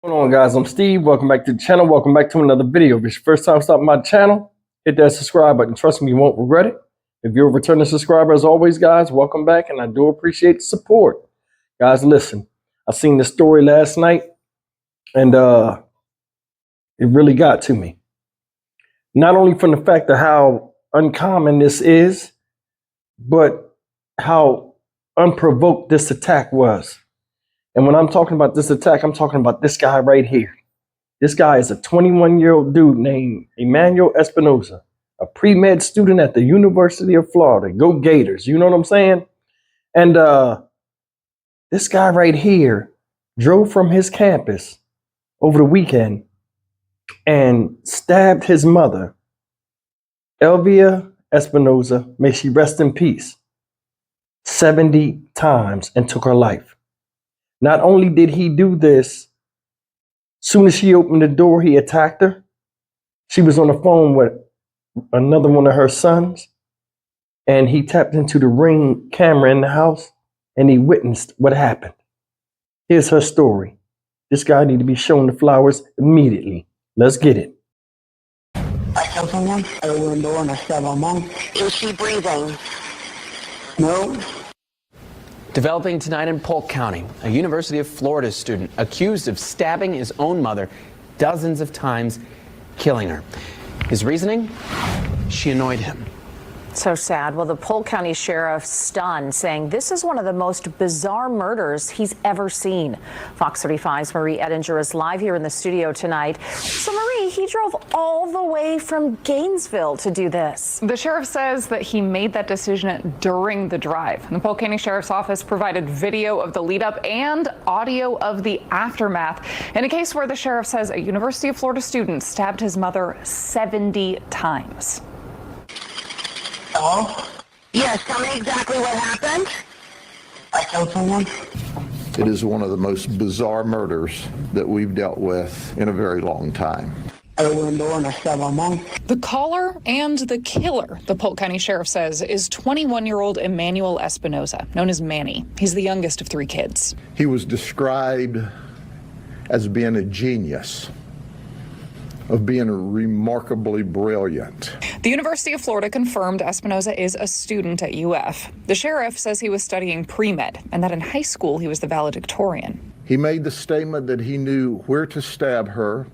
What's going on, guys? I'm Steve. Welcome back to the channel. Welcome back to another video. If it's your first time stopping my channel, hit that subscribe button. Trust me, you won't regret it. If you're a returning subscriber, as always, guys, welcome back, and I do appreciate the support. Guys, listen, I seen this story last night, and it really got to me. Not only from the fact of how uncommon this is, but how unprovoked this attack was. And when I'm talking about this attack, I'm talking about this guy right here. This guy is a 21-year-old dude named Emmanuel Espinoza, a pre-med student at the University of Florida. Go Gators, you know what I'm saying? And this guy right here drove from his campus over the weekend and stabbed his mother, Elvia Espinoza, may she rest in peace, 70 times and took her life. Not only did he do this, soon as she opened the door, he attacked her. She was on the phone with another one of her sons, and he tapped into the Ring camera in the house, and he witnessed what happened. Here's her story. This guy needs to be shown the flowers immediately. Let's get it. I saw someone at a window and I stabbed my mom. Is she breathing? No. Developing tonight in Polk County, a University of Florida student accused of stabbing his own mother dozens of times, killing her. His reasoning? She annoyed him. So sad. Well, the Polk County Sheriff stunned, saying this is one of the most bizarre murders he's ever seen. Fox 35's Marie Edinger is live here in the studio tonight. So, Marie, he drove all the way from Gainesville to do this. The sheriff says that he made that decision during the drive. The Polk County Sheriff's Office provided video of the lead up and audio of the aftermath in a case where the sheriff says a University of Florida student stabbed his mother 70 times. Hello? Yes, tell me exactly what happened. I killed someone. It is one of the most bizarre murders that we've dealt with in a very long time. At a window and I stabbed my mom. The caller and the killer, the Polk County Sheriff says, is 21-year-old Emmanuel Espinoza, known as Manny. He's the youngest of 3 kids. He was described as being a genius, of being remarkably brilliant. The University of Florida confirmed Espinoza is a student at UF. The sheriff says he was studying pre-med and that in high school he was the valedictorian. He made the statement that he knew where to stab her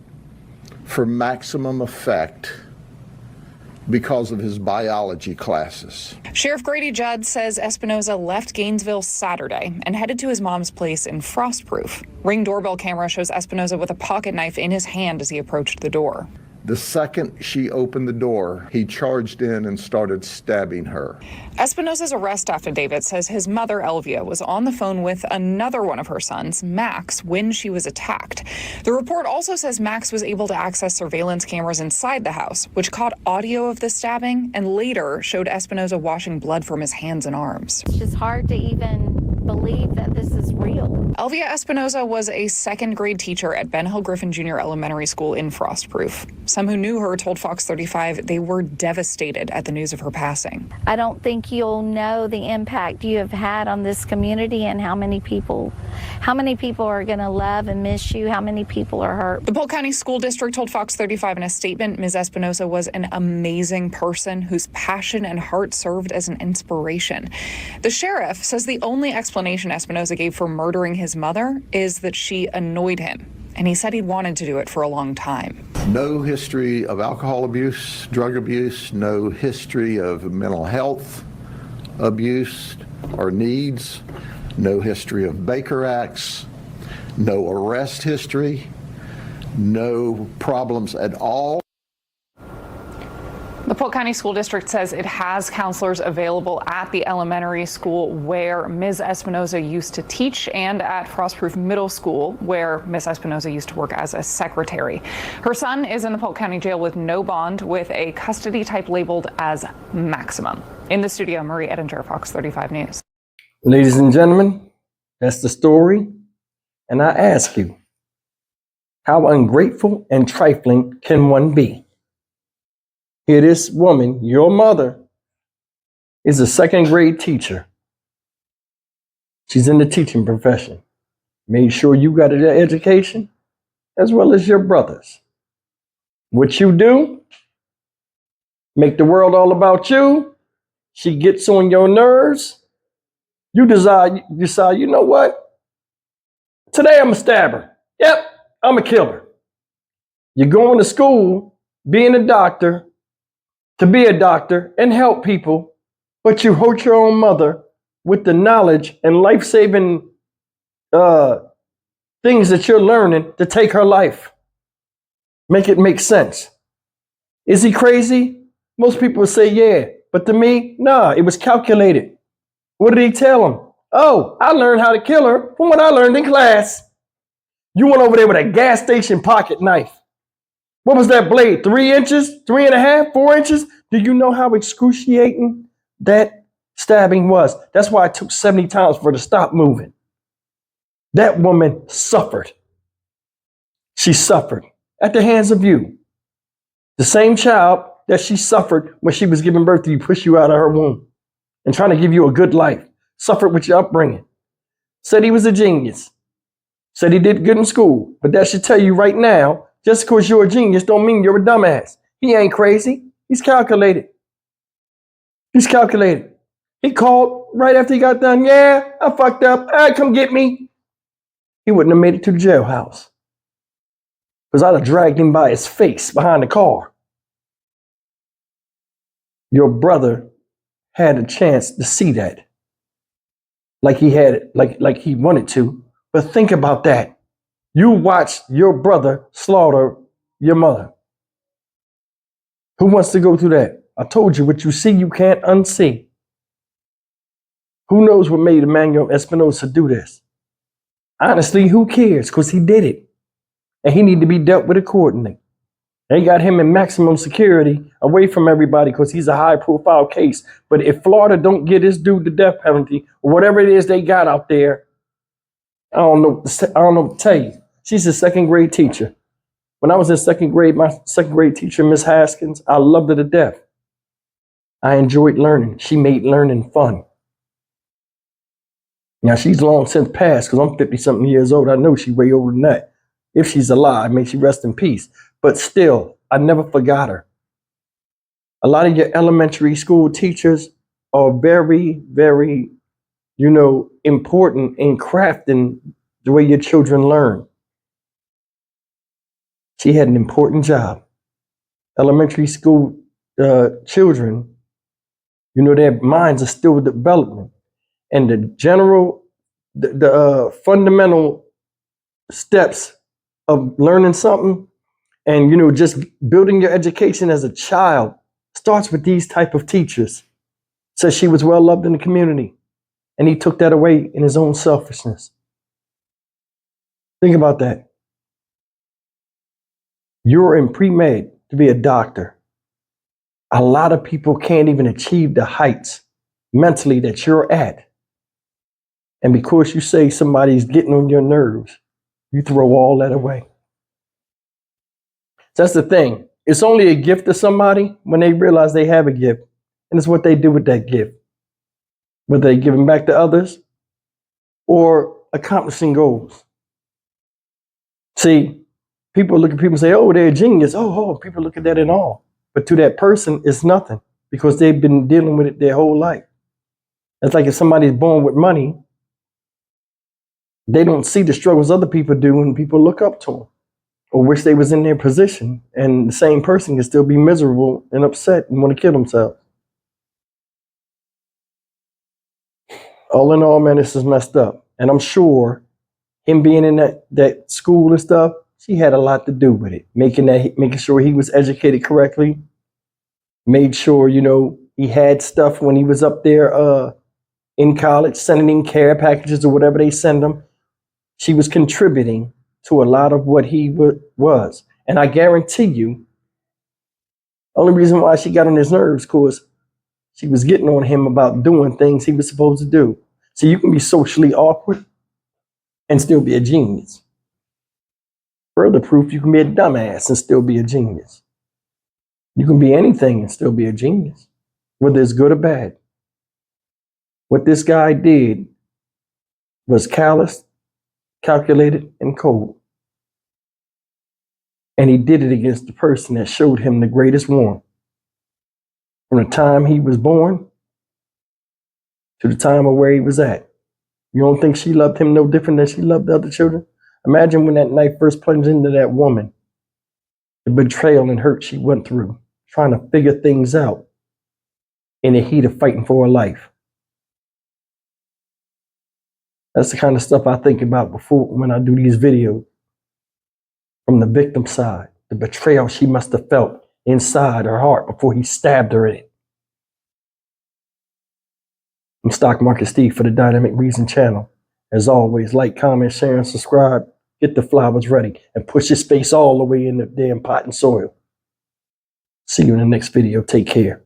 for maximum effect because of his biology classes. Sheriff Grady Judd says Espinoza left Gainesville Saturday and headed to his mom's place in Frostproof. Ring doorbell camera shows Espinoza with a pocket knife in his hand as he approached the door. The second she opened the door, he charged in and started stabbing her. Espinoza's arrest affidavit says his mother, Elvia, was on the phone with another one of her sons, Max, when she was attacked. The report also says Max was able to access surveillance cameras inside the house, which caught audio of the stabbing and later showed Espinoza washing blood from his hands and arms. It's just hard to even believe that this is real. Elvia Espinoza was a second-grade teacher at Ben Hill Griffin Jr. Elementary School in Frostproof. Some who knew her told Fox 35 they were devastated at the news of her passing. I don't think you'll know the impact you have had on this community and how many people are going to love and miss you, how many people are hurt. The Polk County School District told Fox 35 in a statement Ms. Espinoza was an amazing person whose passion and heart served as an inspiration. The sheriff says the only explanation Espinoza gave for murdering his mother is that she annoyed him, and he said he'd wanted to do it for a long time. No history of alcohol abuse, drug abuse, no history of mental health abuse or needs, no history of Baker Acts, no arrest history, no problems at all. The Polk County School District says it has counselors available at the elementary school where Ms. Espinoza used to teach and at Frostproof Middle School where Ms. Espinoza used to work as a secretary. Her son is in the Polk County Jail with no bond with a custody type labeled as maximum. In the studio, Marie Edinger, Fox 35 News. Ladies and gentlemen, that's the story. And I ask you, how ungrateful and trifling can one be? Here, this woman, your mother, is a second-grade teacher. She's in the teaching profession. Made sure you got an education. as well as your brothers. What you do, make the world all about you. She gets on your nerves. You decide, you know what? Today I'm a stabber. Yep, I'm a killer. You're going to school, being a doctor, to be a doctor and help people, but you hurt your own mother with the knowledge and life-saving things that you're learning to take her life. Make it make sense. Is he crazy? Most people would say, yeah. But to me, nah, it was calculated. What did he tell him? Oh, I learned how to kill her from what I learned in class. You went over there with a gas station pocket knife. What was that blade? 3 inches? 3.5? 4 inches? Do you know how excruciating that stabbing was? That's why it took 70 times for her to stop moving. That woman suffered. She suffered at the hands of you. The same child that she suffered when she was giving birth to you, pushed you out of her womb and trying to give you a good life, suffered with your upbringing. Said he was a genius. Said he did good in school. But that should tell you right now, just because you're a genius don't mean you're a dumbass. He ain't crazy. He's calculated. He's calculated. He called right after he got done. Yeah, I fucked up. All right, come get me. He wouldn't have made it to the jailhouse. Because I'd have dragged him by his face behind the car. Your brother had a chance to see that. Like he had, like he wanted to. But think about that. You watched your brother slaughter your mother. Who wants to go through that? I told you, what you see, you can't unsee. Who knows what made Emmanuel Espinosa do this? Honestly, who cares? Because he did it. And he needed to be dealt with accordingly. They got him in maximum security away from everybody because he's a high profile case. But if Florida don't get this dude the death penalty, or whatever it is they got out there, I don't know what to tell you. She's a second grade teacher. When I was in second grade, my second grade teacher, Miss Haskins, I loved her to death. I enjoyed learning. She made learning fun. Now she's long since passed because I'm 50-something years old. I know she's way over than that. If she's alive, may she rest in peace. But still, I never forgot her. A lot of your elementary school teachers are very, very, important in crafting the way your children learn. She had an important job. Elementary school children, their minds are still developing. And the fundamental steps of learning something and, just building your education as a child starts with these type of teachers. Says she was well loved in the community. And he took that away in his own selfishness. Think about that. You're in pre-med to be a doctor. A lot of people can't even achieve the heights mentally that you're at. And because you say somebody's getting on your nerves, you throw all that away. That's the thing. It's only a gift to somebody when they realize they have a gift. And it's what they do with that gift. Whether they give them back to others or accomplishing goals. See, people look at people and say, oh, they're a genius. Oh, people look at that and all. But to that person, it's nothing because they've been dealing with it their whole life. It's like if somebody's born with money, they don't see the struggles other people do when people look up to them or wish they was in their position. And the same person can still be miserable and upset and want to kill themselves. All in all, man, this is messed up. And I'm sure him being in that school and stuff, she had a lot to do with it. Making sure he was educated correctly. Made sure, he had stuff when he was up there in college, sending him care packages or whatever they send him. She was contributing to a lot of what he was. And I guarantee you, only reason why she got on his nerves because she was getting on him about doing things he was supposed to do. So you can be socially awkward and still be a genius. Further proof, you can be a dumbass and still be a genius. You can be anything and still be a genius, whether it's good or bad. What this guy did was callous, calculated, and cold. And he did it against the person that showed him the greatest warmth. From the time he was born to the time of where he was at. You don't think she loved him no different than she loved the other children? Imagine when that knife first plunged into that woman, the betrayal and hurt she went through, trying to figure things out in the heat of fighting for her life. That's the kind of stuff I think about before when I do these videos. From the victim's side, the betrayal she must have felt inside her heart before he stabbed her in it. I'm Stock Market Steve for the Dynamic Reason channel. As always, like, comment, share, and subscribe. Get the flowers ready and push your space all the way in the damn pot and soil. See you in the next video. Take care.